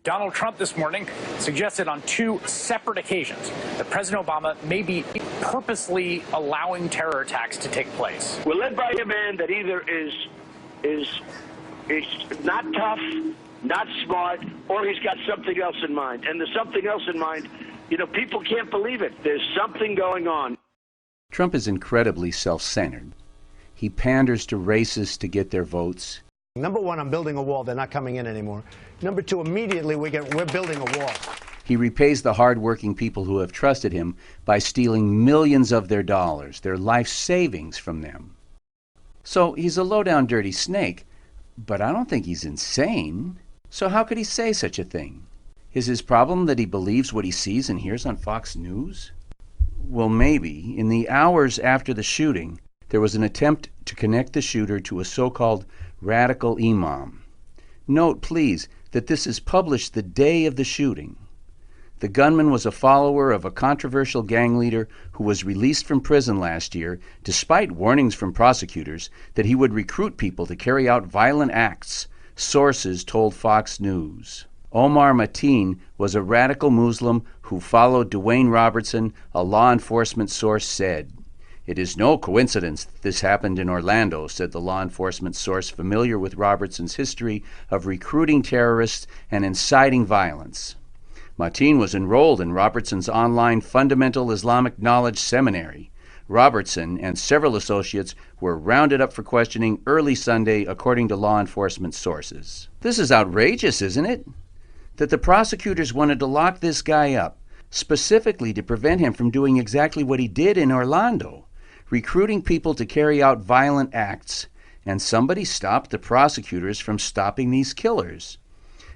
Donald Trump this morning suggested on 2 separate occasions that President Obama may be purposely allowing terror attacks to take place. We're led by a man that either is not tough, not smart, or he's got something else in mind. And there's something else in mind. You know, people can't believe it. There's something going on. Trump is incredibly self-centered. He panders to racists to get their votes. Number one, I'm building a wall. They're not coming in anymore. Number two, immediately we're building a wall. He repays the hard-working people who have trusted him by stealing millions of their dollars, their life savings from them. So he's a low-down dirty snake, but I don't think he's insane. So how could he say such a thing? Is his problem that he believes what he sees and hears on Fox News? Well, maybe. In the hours after the shooting, there was an attempt to connect the shooter to a so-called radical imam. Note, please, that this is published the day of the shooting. The gunman was a follower of a controversial gang leader who was released from prison last year, despite warnings from prosecutors that he would recruit people to carry out violent acts, sources told Fox News. Omar Mateen was a radical Muslim who followed Dwayne Robertson, a law enforcement source said. It is no coincidence that this happened in Orlando, said the law enforcement source familiar with Robertson's history of recruiting terrorists and inciting violence. Mateen was enrolled in Robertson's online Fundamental Islamic Knowledge Seminary. Robertson and several associates were rounded up for questioning early Sunday, according to law enforcement sources. This is outrageous, isn't it? That the prosecutors wanted to lock this guy up, specifically to prevent him from doing exactly what he did in Orlando, recruiting people to carry out violent acts, and somebody stopped the prosecutors from stopping these killers.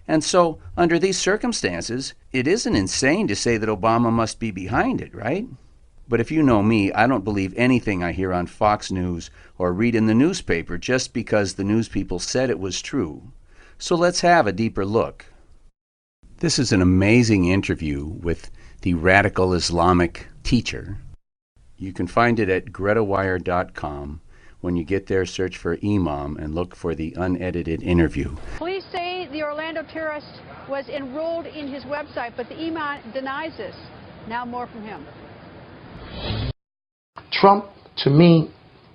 And so, under these circumstances, it isn't insane to say that Obama must be behind it, right? But if you know me, I don't believe anything I hear on Fox News or read in the newspaper just because the news people said it was true. So let's have a deeper look. This is an amazing interview with the radical Islamic teacher. You can find it at GretaWire.com. When you get there, search for Imam and look for the unedited interview. Police say the Orlando terrorist was enrolled in his website, but the Imam denies this. Now more from him. Trump, to me,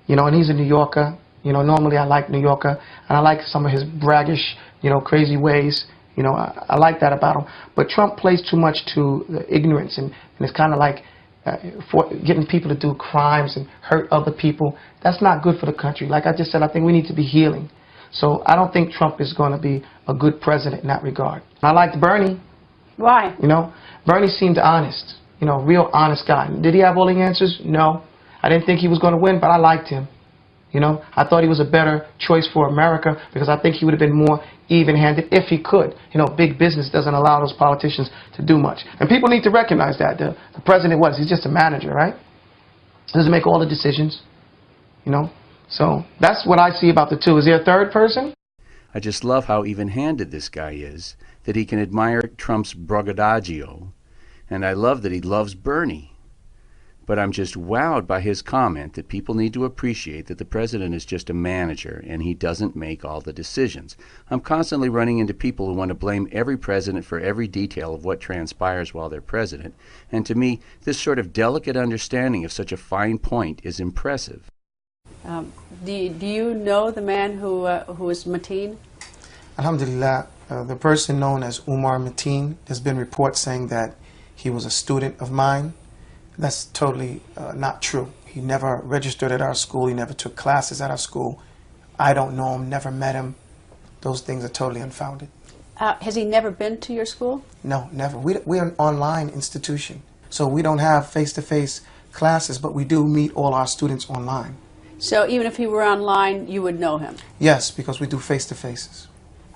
and he's a New Yorker. Normally I like New Yorker, and I like some of his braggish, crazy ways. I like that about him. But Trump plays too much to the ignorance, and it's kind of like for getting people to do crimes and hurt other people. That's not good for the country. Like I just said, I think we need to be healing. So I don't think Trump is going to be a good president in that regard. I liked Bernie. Why? Bernie seemed honest. Real honest guy. Did he have all the answers? No. I didn't think he was going to win, but I liked him. I thought he was a better choice for America because I think he would have been more even-handed if he could. Big business doesn't allow those politicians to do much. And people need to recognize that. The president he's just a manager, right? He doesn't make all the decisions, So that's what I see about the two. Is there a third person? I just love how even-handed this guy is, that he can admire Trump's braggadocio, and I love that he loves Bernie. But I'm just wowed by his comment that people need to appreciate that the president is just a manager and he doesn't make all the decisions. I'm constantly running into people who want to blame every president for every detail of what transpires while they're president. And to me, this sort of delicate understanding of such a fine point is impressive. Do you know the man who is Mateen? Alhamdulillah, the person known as Umar Mateen, there's been reports saying that he was a student of mine. That's totally not true. He never registered at our school. He never took classes at our school. I don't know him, never met him. Those things are totally unfounded. Has he never been to your school? No, never. We're an online institution, so we don't have face-to-face classes, but we do meet all our students online. So even if he were online, you would know him? Yes, because we do face-to-faces.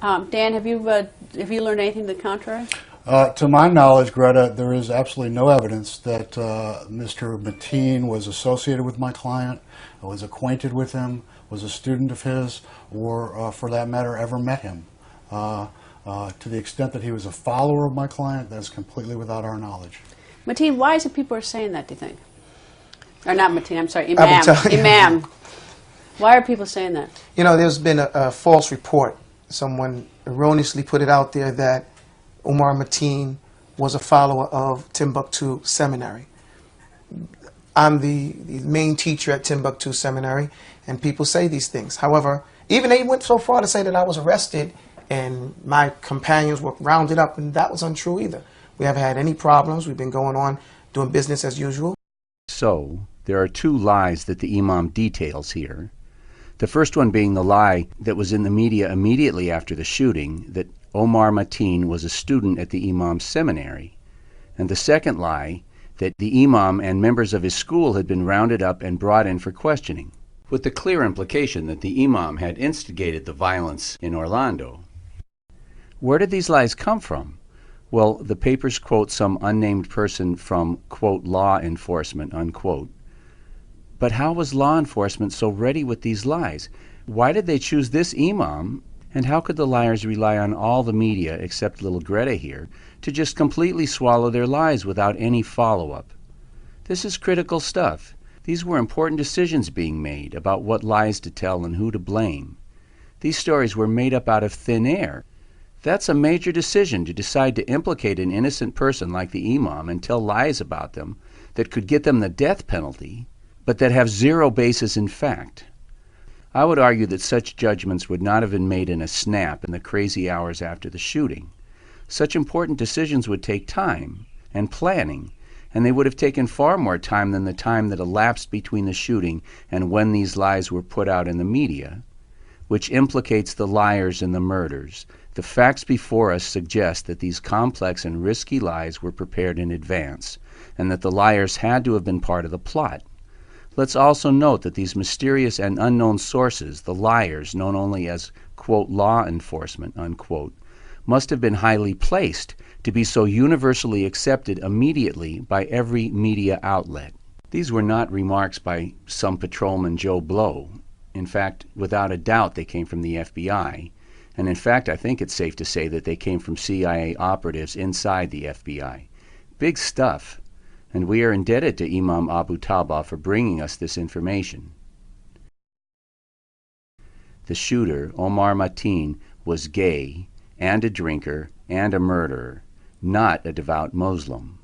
Dan, have you learned anything to the contrary? To my knowledge, Greta, there is absolutely no evidence that Mr. Mateen was associated with my client, was acquainted with him, was a student of his, or for that matter, ever met him. To the extent that he was a follower of my client, that's completely without our knowledge. Mateen, why is it people are saying that, do you think? Or not Mateen, I'm sorry, Imam. Imam. Why are people saying that? There's been a false report. Someone erroneously put it out there that Omar Mateen was a follower of Timbuktu Seminary. I'm the main teacher at Timbuktu Seminary, and people say these things. However, even they went so far to say that I was arrested and my companions were rounded up, and that was untrue either. We haven't had any problems. We've been going on doing business as usual. So, there are two lies that the Imam details here. The first one being the lie that was in the media immediately after the shooting, that Omar Mateen was a student at the Imam's seminary. And the second lie, that the Imam and members of his school had been rounded up and brought in for questioning, with the clear implication that the Imam had instigated the violence in Orlando. Where did these lies come from? Well, the papers quote some unnamed person from, quote, law enforcement, unquote. But how was law enforcement so ready with these lies? Why did they choose this Imam? And how could the liars rely on all the media, except little Greta here, to just completely swallow their lies without any follow-up? This is critical stuff. These were important decisions being made about what lies to tell and who to blame. These stories were made up out of thin air. That's a major decision, to decide to implicate an innocent person like the Imam and tell lies about them that could get them the death penalty, but that have zero basis in fact. I would argue that such judgments would not have been made in a snap in the crazy hours after the shooting. Such important decisions would take time and planning, and they would have taken far more time than the time that elapsed between the shooting and when these lies were put out in the media, which implicates the liars and the murders. The facts before us suggest that these complex and risky lies were prepared in advance, and that the liars had to have been part of the plot. Let's also note that these mysterious and unknown sources, the liars known only as, quote, law enforcement, unquote, must have been highly placed to be so universally accepted immediately by every media outlet. These were not remarks by some patrolman Joe Blow. In fact, without a doubt, they came from the FBI. And in fact, I think it's safe to say that they came from CIA operatives inside the FBI. Big stuff. And we are indebted to Imam Abu Talba for bringing us this information. The shooter, Omar Mateen, was gay, and a drinker, and a murderer, not a devout Muslim.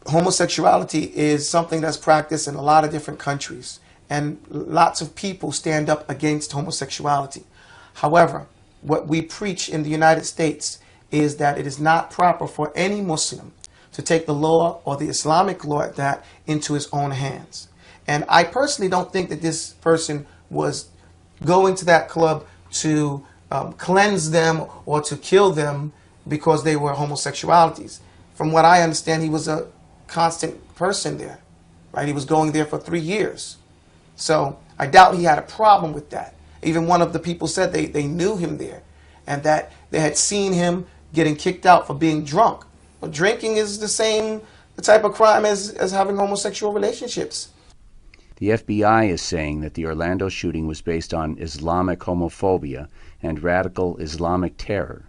Homosexuality is something that's practiced in a lot of different countries, and lots of people stand up against homosexuality. However, what we preach in the United States is that it is not proper for any Muslim to take the law or the Islamic law at that into his own hands. And I personally don't think that this person was going to that club to cleanse them or to kill them because they were homosexualities. From what I understand, he was a constant person there, right? He was going there for 3 years. So I doubt he had a problem with that. Even one of the people said they knew him there and that they had seen him getting kicked out for being drunk. But drinking is the type of crime as having homosexual relationships. The FBI is saying that the Orlando shooting was based on Islamic homophobia and radical Islamic terror.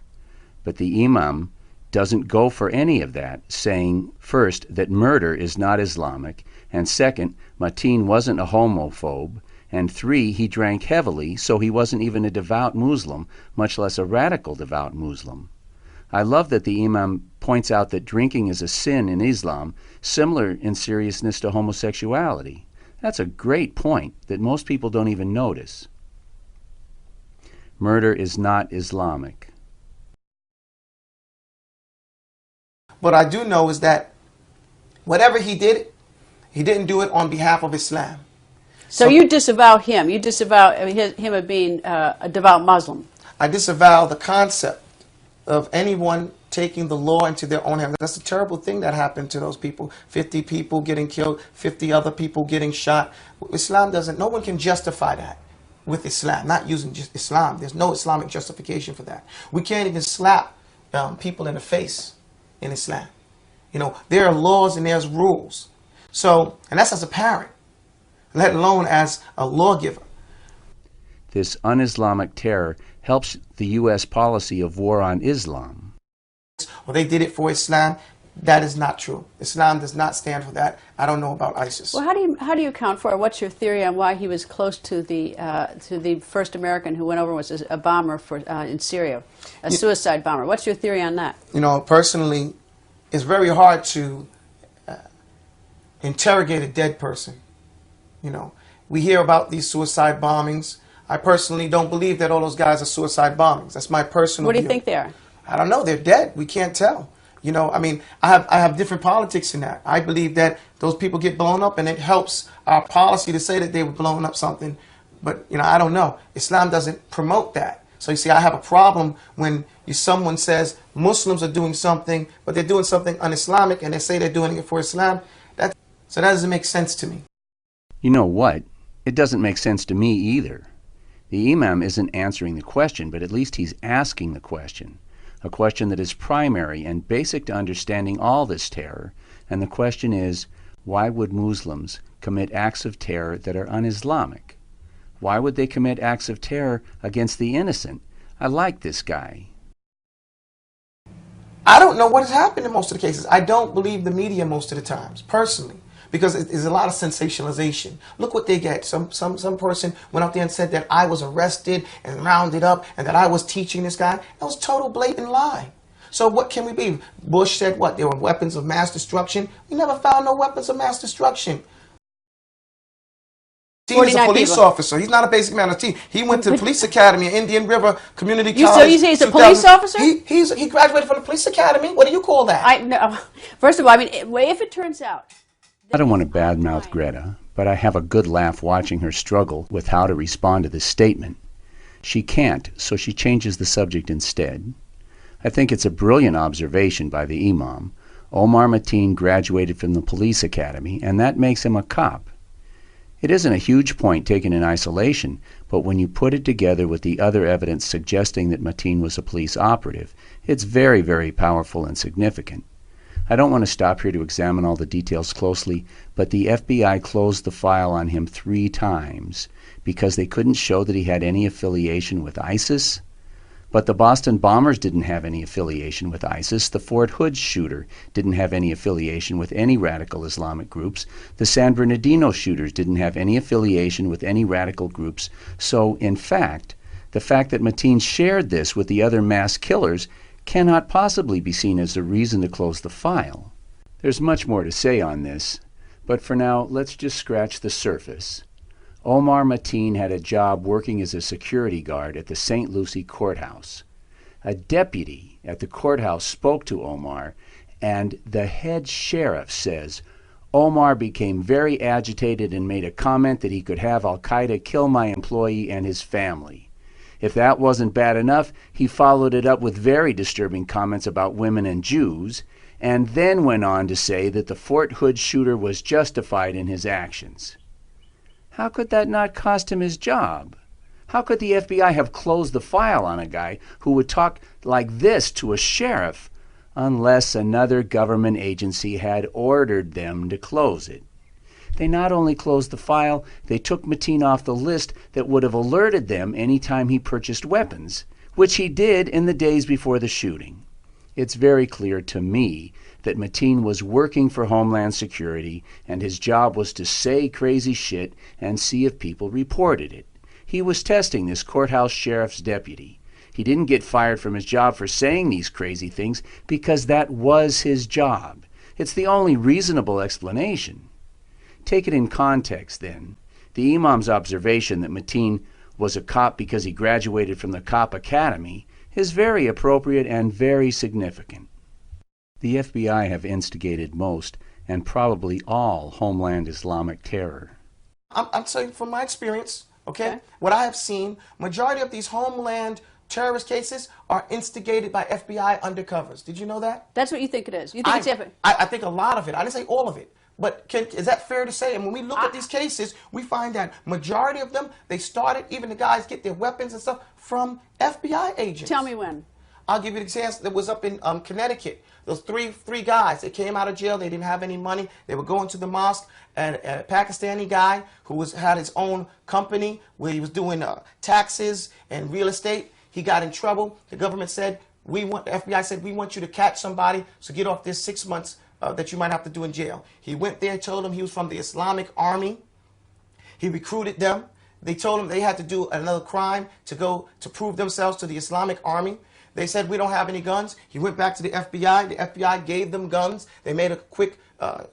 But the Imam doesn't go for any of that, saying, first, that murder is not Islamic, and second, Mateen wasn't a homophobe, and three, he drank heavily, so he wasn't even a devout Muslim, much less a radical devout Muslim. I love that the Imam points out that drinking is a sin in Islam, similar in seriousness to homosexuality. That's a great point that most people don't even notice. Murder is not Islamic. What I do know is that whatever he did, he didn't do it on behalf of Islam. So you disavow him. You disavow him of being a devout Muslim. I disavow the concept of anyone taking the law into their own hands. That's a terrible thing that happened to those people. 50 people getting killed, 50 other people getting shot. Islam doesn't, no one can justify that with Islam, not using just Islam. There's no Islamic justification for that. We can't even slap people in the face in Islam. You know, there are laws and there's rules. So, and that's as a parent, let alone as a lawgiver. This un-Islamic terror helps the U.S. policy of war on Islam. Well, they did it for Islam. That is not true. Islam does not stand for that. I don't know about ISIS. Well, how do you account for, or what's your theory on why he was close to the first American who went over, was a bomber in Syria, a suicide bomber? What's your theory on that? You know, personally, it's very hard to interrogate a dead person. You know, we hear about these suicide bombings. I personally don't believe that all those guys are suicide bombings. That's my personal What do you view. think they are? I don't know. They're dead. We can't tell. You know, I mean, I have different politics in that. I believe that those people get blown up, and it helps our policy to say that they were blowing up something. But, you know, I don't know. Islam doesn't promote that. So, you see, I have a problem when someone says Muslims are doing something, but they're doing something un-Islamic, and they say they're doing it for Islam. So that doesn't make sense to me. You know what? It doesn't make sense to me either. The imam isn't answering the question, but at least he's asking the question. A question that is primary and basic to understanding all this terror. And the question is, why would Muslims commit acts of terror that are un-Islamic? Why would they commit acts of terror against the innocent? I like this guy. I don't know what has happened in most of the cases. I don't believe the media most of the times, personally, because there's a lot of sensationalization. Look what they get. Some person went out there and said that I was arrested and rounded up and that I was teaching this guy. That was total blatant lie. So what can we be? Bush said what? There were weapons of mass destruction. We never found no weapons of mass destruction. He's a police officer. He's not a basic man of T. He went to the police academy at Indian River Community College. So you say he's a police officer? He graduated from the police academy. What do you call that? No. First of all, I mean, if it turns out... I don't want to badmouth Greta, but I have a good laugh watching her struggle with how to respond to this statement. She can't, so she changes the subject instead. I think it's a brilliant observation by the imam. Omar Mateen graduated from the police academy, and that makes him a cop. It isn't a huge point taken in isolation, but when you put it together with the other evidence suggesting that Mateen was a police operative, it's very, very powerful and significant. I don't want to stop here to examine all the details closely, but the FBI closed the file on him 3 times because they couldn't show that he had any affiliation with ISIS. But the Boston bombers didn't have any affiliation with ISIS. The Fort Hood shooter didn't have any affiliation with any radical Islamic groups. The San Bernardino shooters didn't have any affiliation with any radical groups. So, in fact, the fact that Mateen shared this with the other mass killers cannot possibly be seen as a reason to close the file. There's much more to say on this, but for now, let's just scratch the surface. Omar Mateen had a job working as a security guard at the St. Lucie courthouse. A deputy at the courthouse spoke to Omar, and the head sheriff says, Omar became very agitated and made a comment that he could have Al-Qaeda kill my employee and his family. If that wasn't bad enough, he followed it up with very disturbing comments about women and Jews, and then went on to say that the Fort Hood shooter was justified in his actions. How could that not cost him his job? How could the FBI have closed the file on a guy who would talk like this to a sheriff unless another government agency had ordered them to close it? They not only closed the file, they took Mateen off the list that would have alerted them any time he purchased weapons, which he did in the days before the shooting. It's very clear to me that Mateen was working for Homeland Security, and his job was to say crazy shit and see if people reported it. He was testing this courthouse sheriff's deputy. He didn't get fired from his job for saying these crazy things because that was his job. It's the only reasonable explanation. Take it in context, then. The imam's observation that Mateen was a cop because he graduated from the cop academy is very appropriate and very significant. The FBI have instigated most and probably all Homeland Islamic terror. I'm saying from my experience, okay, what I have seen, majority of these Homeland terrorist cases are instigated by FBI undercovers. Did you know that? That's what you think it is. You think it's different? I think a lot of it. I didn't say all of it. But is that fair to say? And when we look at these cases, we find that majority of them, they started, even the guys get their weapons and stuff from FBI agents. Tell me when. I'll give you an example that was up in Connecticut. Those three guys, they came out of jail, they didn't have any money, they were going to the mosque, and a Pakistani guy who had his own company where he was doing taxes and real estate, he got in trouble. The government said, the FBI said, we want you to catch somebody, so get off this 6 months that you might have to do in jail. He went there, told them he was from the Islamic army. He recruited them. They told him they had to do another crime to go to prove themselves to the Islamic army. They said, we don't have any guns. He went back to the FBI. The FBI gave them guns. They made a quick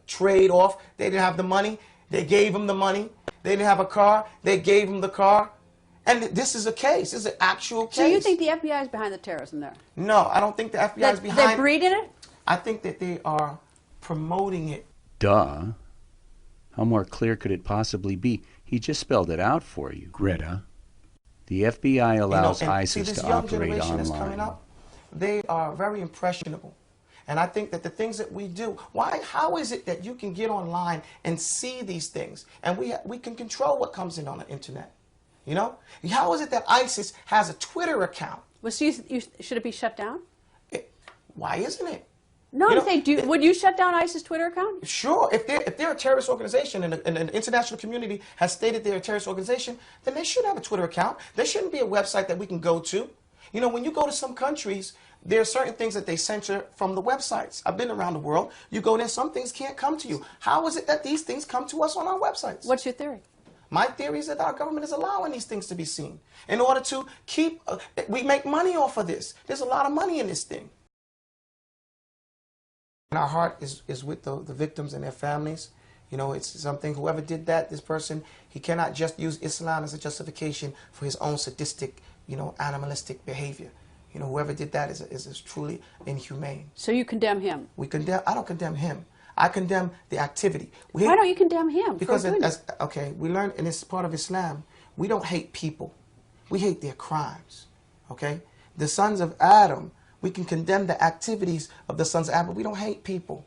trade off. They didn't have the money. They gave him the money. They didn't have a car. They gave him the car. And this is a case. This is an actual case. So you think the FBI is behind the terrorism there? No, I don't think the FBI is behind. They're breeding it? I think that they are promoting it. Duh. How more clear could it possibly be? He just spelled it out for you, Greta. The FBI allows ISIS to operate online. That's coming up, they are very impressionable. And I think that the things that we do, how is it that you can get online and see these things? And we can control what comes in on the internet. You know? How is it that ISIS has a Twitter account? Well, so should it be shut down? Why isn't it? No, if they do, would you shut down ISIS Twitter account? Sure. If they're a terrorist organization and the international community has stated they're a terrorist organization, then they should have a Twitter account. There shouldn't be a website that we can go to. You know, when you go to some countries, there are certain things that they censor from the websites. I've been around the world. You go there, some things can't come to you. How is it that these things come to us on our websites? What's your theory? My theory is that our government is allowing these things to be seen in order to keep, we make money off of this. There's a lot of money in this thing. And our heart is with the victims and their families. You know, it's something, whoever did that, this person, he cannot just use Islam as a justification for his own sadistic, you know, animalistic behavior. You know, whoever did that is truly inhumane. So you condemn him? I don't condemn him. I condemn the activity. Why don't you condemn him? Because, we learn, and it's part of Islam, we don't hate people. We hate their crimes, okay? The sons of Adam, we can condemn the activities of the sons of Adam, but we don't hate people,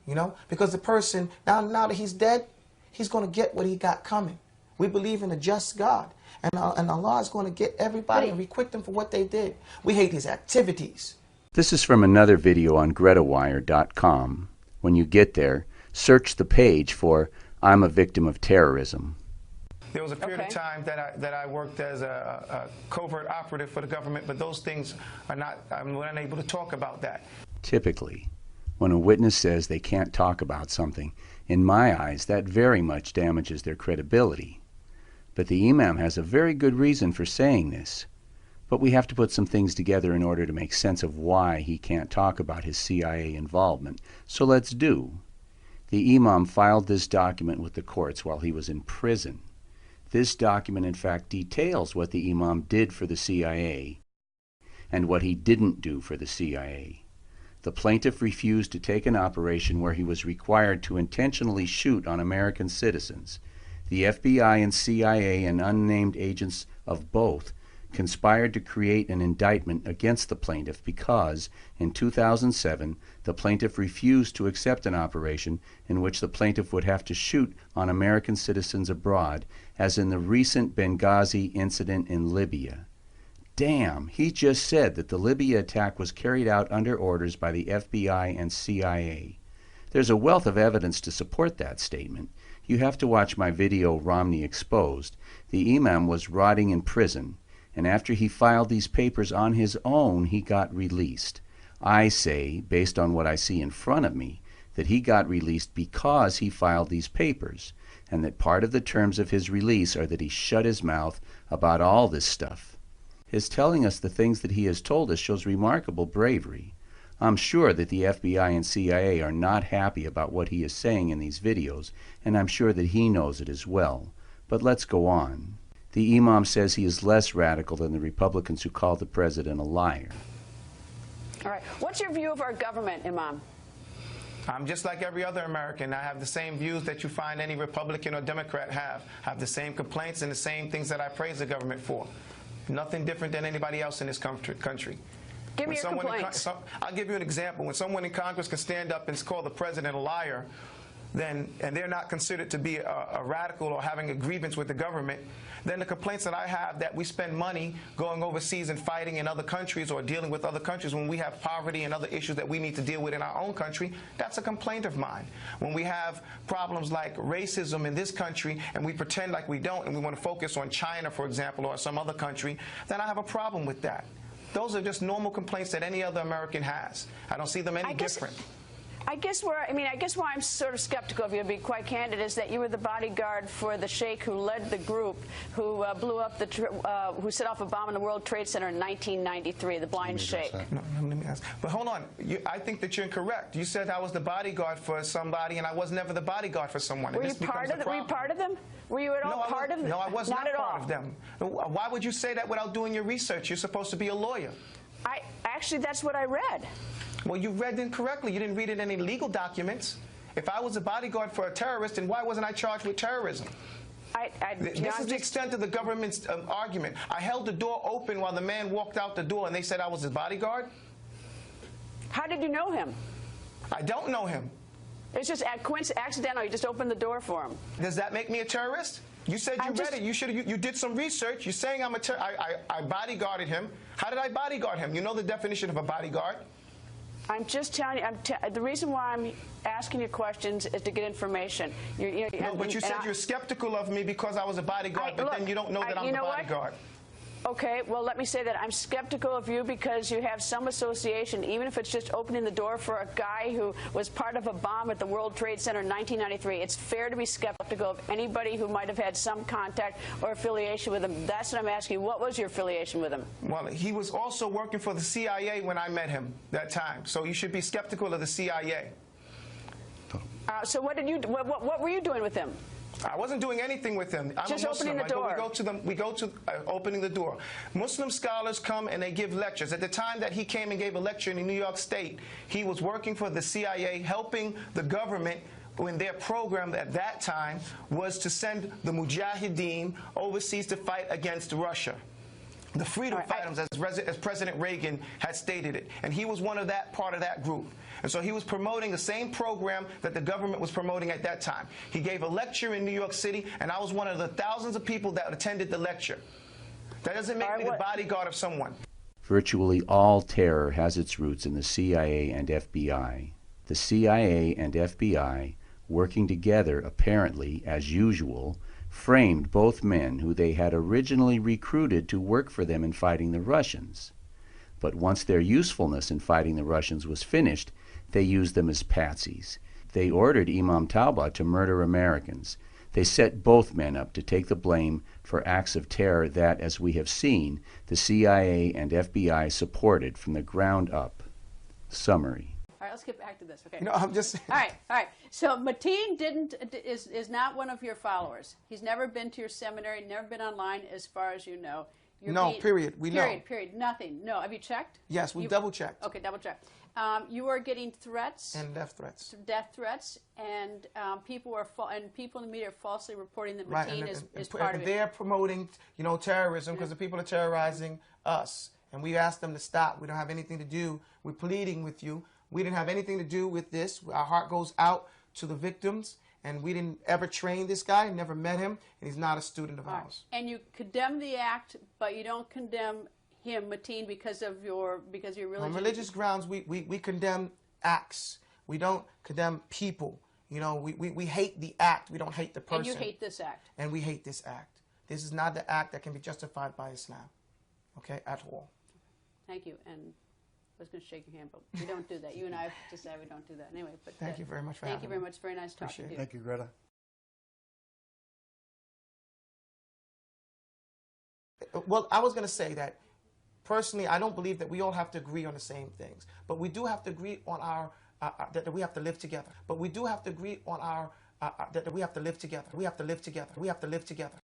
you know? Because the person, now that he's dead, he's going to get what he got coming. We believe in a just God, and Allah is going to get everybody and requite them for what they did. We hate his activities. This is from another video on GretaWire.com. When you get there, search the page for "I'm a victim of terrorism." There was a period of time that I worked as a covert operative for the government, but those things are not, I'm unable to talk about that. Typically, when a witness says they can't talk about something, in my eyes, that very much damages their credibility. But the imam has a very good reason for saying this. But we have to put some things together in order to make sense of why he can't talk about his CIA involvement. So let's do. The imam filed this document with the courts while he was in prison. This document, in fact, details what the imam did for the CIA and what he didn't do for the CIA. The plaintiff refused to take an operation where he was required to intentionally shoot on American citizens. The FBI and CIA and unnamed agents of both conspired to create an indictment against the plaintiff because, in 2007, the plaintiff refused to accept an operation in which the plaintiff would have to shoot on American citizens abroad, as in the recent Benghazi incident in Libya. Damn, he just said that the Libya attack was carried out under orders by the FBI and CIA. There's a wealth of evidence to support that statement. You have to watch my video, Romney Exposed. The imam was rotting in prison, and after he filed these papers on his own, he got released. I say, based on what I see in front of me, that he got released because he filed these papers, and that part of the terms of his release are that he shut his mouth about all this stuff. His telling us the things that he has told us shows remarkable bravery. I'm sure that the FBI and CIA are not happy about what he is saying in these videos, and I'm sure that he knows it as well. But let's go on. The imam says he is less radical than the Republicans who called the president a liar. All right. What's your view of our government, Imam? I'm just like every other American. I have the same views that you find any Republican or Democrat have. I have the same complaints and the same things that I praise the government for. Nothing different than anybody else in this country. Give me your complaints. I'll give you an example. When someone in Congress can stand up and call the president a liar, and they're not considered to be a radical or having a grievance with the government, then the complaints that I have that we spend money going overseas and fighting in other countries or dealing with other countries when we have poverty and other issues that we need to deal with in our own country, that's a complaint of mine. When we have problems like racism in this country and we pretend like we don't and we want to focus on China, for example, or some other country, then I have a problem with that. Those are just normal complaints that any other American has. I don't see them any different. I guess why I'm sort of skeptical of you, to be quite candid, is that you were the bodyguard for the sheikh who led the group who blew up who set off a bomb in the World Trade Center in 1993, the blind sheikh. No, let me ask. But hold on. I think that you're incorrect. You said I was the bodyguard for somebody, and I was never the bodyguard for someone. Were you part of them? Were you at all part of them? No, I was not at part all of them. Why would you say that without doing your research? You're supposed to be a lawyer. Actually, that's what I read. Well, you read incorrectly. You didn't read it in any legal documents. If I was a bodyguard for a terrorist, then why wasn't I charged with terrorism? This is the extent of the government's argument. I held the door open while the man walked out the door, and they said I was his bodyguard? How did you know him? I don't know him. It's just accidental. You just opened the door for him. Does that make me a terrorist? You said you read it. You did some research. You're saying I bodyguarded him. How did I bodyguard him? You know the definition of a bodyguard. I'm just telling you, the reason why I'm asking you questions is to get information. No, but you said you're skeptical of me because I was a bodyguard, but then you don't know that I'm the bodyguard. Okay, well, let me say that I'm skeptical of you because you have some association, even if it's just opening the door for a guy who was part of a bomb at the World Trade Center in 1993. It's fair to be skeptical of anybody who might have had some contact or affiliation with him. That's what I'm asking you. What was your affiliation with him? Well, he was also working for the CIA when I met him that time, so you should be skeptical of the CIA. So what were you doing with him? I wasn't doing anything with him. I'm just a Muslim. opening the door. We go to opening the door. Muslim scholars come and they give lectures. At the time that he came and gave a lecture in New York State, he was working for the CIA, helping the government when their program at that time was to send the Mujahideen overseas to fight against Russia. The freedom fighters, as President Reagan had stated it. And he was one of part of that group. And so he was promoting the same program that the government was promoting at that time. He gave a lecture in New York City, and I was one of the thousands of people that attended the lecture. That doesn't make me the bodyguard of someone. Virtually all terror has its roots in the CIA and FBI. The CIA and FBI, working together apparently as usual, framed both men who they had originally recruited to work for them in fighting the Russians. But once their usefulness in fighting the Russians was finished, they used them as patsies. They ordered Imam Tauba to murder Americans. They set both men up to take the blame for acts of terror that, as we have seen, the CIA and FBI supported from the ground up. Summary. All right, let's get back to this. Okay. No, I'm just. All right. So Mateen is not one of your followers. He's never been to your seminary, never been online, as far as you know. Period. We know. Period. Nothing. No. Have you checked? Yes, we double checked. Okay, double checked. You are getting threats. And death threats. Death threats, and people in the media are falsely reporting that Mateen is part of it. They're promoting, terrorism because the people are terrorizing us, and we asked them to stop. We don't have anything to do. We're pleading with you. We didn't have anything to do with this. Our heart goes out to the victims, and we didn't ever train this guy, never met him, and he's not a student of ours. And you condemn the act, but you don't condemn him, Mateen, because of your religion. On religious grounds, we condemn acts. We don't condemn people. We hate the act. We don't hate the person. And you hate this act. And we hate this act. This is not the act that can be justified by Islam, okay, at all. Thank you. And I was going to shake your hand, but we don't do that. You and I have decided we don't do that anyway. But thank you very much for having me. Thank you very much. Very nice talking to you. Thank you, Greta. Well, I was going to say that personally, I don't believe that we all have to agree on the same things, but we do have to agree on that we have to live together. But we do have to agree on that we have to live together. We have to live together. We have to live together.